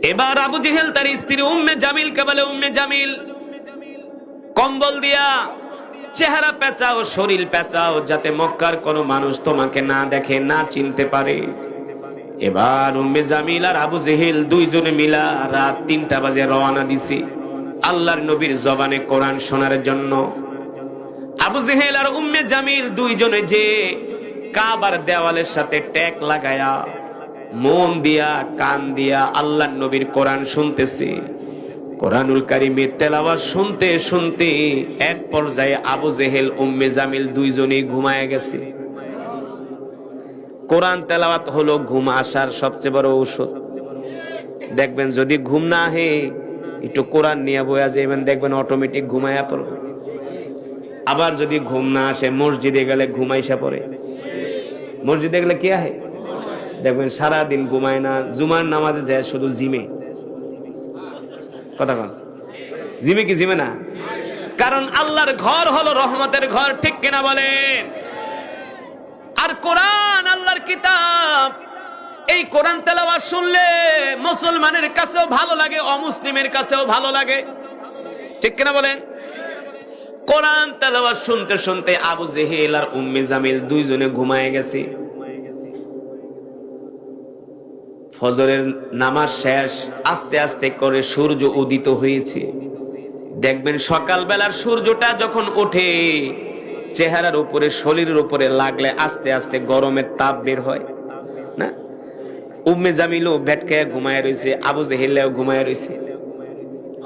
এবার আবু জেহেল তার স্ত্রী উম্মে জামিলকে বলে, উম্মে জামিল, কম্বল দিয়া চেহারা পেঁচাও, শরীর পেঁচাও, যাতে মক্কার কোনো মানুষ তোমাকে না দেখে, না চিনতে পারে। এবার উম্মে জামিল আর আবু জেহেল দুইজনে মিলা রাত 3টা বাজে রওনা দিছে আল্লাহর নবীর জবানে কোরআন শোনার জন্য। আবু জেহেল আর উম্মে জামিল দুইজনে যে কাবার দেওয়ালের সাথে ট্যাগ লাগায়া মন দিয়া কান দিয়া আল্লাহর নবীর কোরআন শুনতেছে। কোরআনুল কারীমের তেলাওয়াত শুনতে শুনতে এক পর্যায়ে আবু জেহেল উম্মে জামিল দুইজনেই ঘুমায় গেছে। কোরআন তেলাওয়াত হলো ঘুম আসার সবচেয়ে বড় ঔষধ। দেখবেন যদি ঘুম না আহে একটু কোরআন নিয়ে বয়া যাবেন, দেখবেন অটোমেটিক ঘুমায়া পড়বে। আবার যদি ঘুম না আসে মসজিদে গেলে ঘুমাইসা পড়ে। মসজিদে গেলে কি আহে, দেখবেন সারাদিন ঘুমায় না, জুমার নামাজে যায় শুধু জিমে। কথা বল, জিমে কি জিমে না? কারণ আল্লাহর ঘর হলো রহমতের ঘর, ঠিক কিনা বলেন? আর কোরআন আল্লাহর কিতাব, এই কোরআন তেলাওয়াত শুনলে মুসলমানের কাছেও ভালো লাগে, অমুসলিমের কাছেও ভালো লাগে, ঠিক কিনা বলেন? কোরআন তেলাওয়াত শুনতে শুনতে আবু জেহেল আর উম্মে জামিল দুইজনে ঘুমায় গেছে। ফজরের নামাজ শেষ, আস্তে আস্তে করে সূর্য উদিত হয়েছে। দেখবেন সকালবেলার সূর্যটা যখন ওঠে চেহারার উপরে, শরীরের উপরে লাগলে আস্তে আস্তে গরমের তাপ বের হয় না? উম্মে জামিলও ভেটকায়া ঘুমায় রয়েছে, আবু জেহেলও ঘুমায় রয়েছে।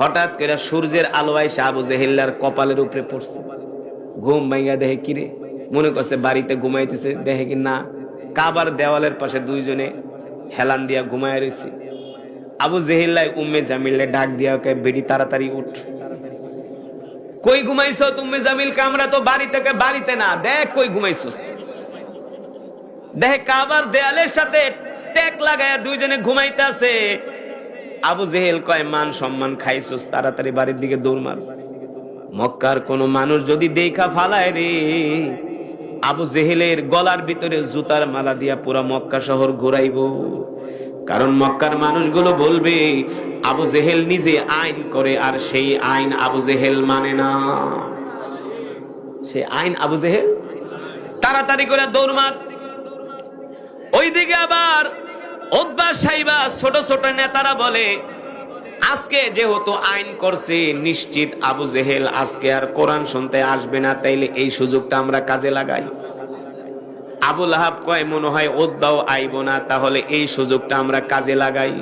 হঠাৎ করে সূর্যের আলো এসে আবু জেহেলের কপালের উপরে পড়ছে। ঘুম ভাঙা দেখে কিরে, মনে করছে বাড়িতে ঘুমাইতেছে, দেখে কি না কাবার দেওয়ালের পাশে দুইজনে হেলান দিয়া ঘুমায় রয়েছে। আবু জেহেল উম্মে জামিলে ডাক দিয়া কে, বেডি তাড়াতাড়ি উঠ, কই ঘুমাইছো? উম্মে জামিল, আমরা তো বাড়িতে না, দেখ কই ঘুমাইছস। দেখ কাবার দেয়ালের সাথে ট্যাগ লাগায়া দুইজনে ঘুমাইতেছে। আবু জেহেল কয়, মান সম্মান খাইছস, তাড়াতাড়ি বাড়ির দিকে দৌড় মার। মক্কার কোন মানুষ যদি দেখা ফালায় রে, আবু জেহেলের গলার ভিতরে জুতার মালা দিয়া পুরা মক্কা শহর ঘুরাইব। কারণ মক্কার মানুষগুলো বলবে আবু জেহেল নিজে আইন করে, আর সেই আইন আবু জেহেল মানে না। সে আইন আবু জেহেল, তাড়াতাড়ি করে দৌড় মার। ওইদিকে আবার উতবা সাইবা ছোট ছোট নেতারা বলে, আজকে যেহেতু আইন করছে, নিশ্চিত আবু জেহেল আজকে আর কোরআন শুনতে আসবে না, তাইলে এই সুযোগটা আমরা কাজে লাগাই। আবু লাহাব কয়, মনে হয় উতবাও আইব না, তাহলে এই সুযোগটা আমরা কাজে লাগাই।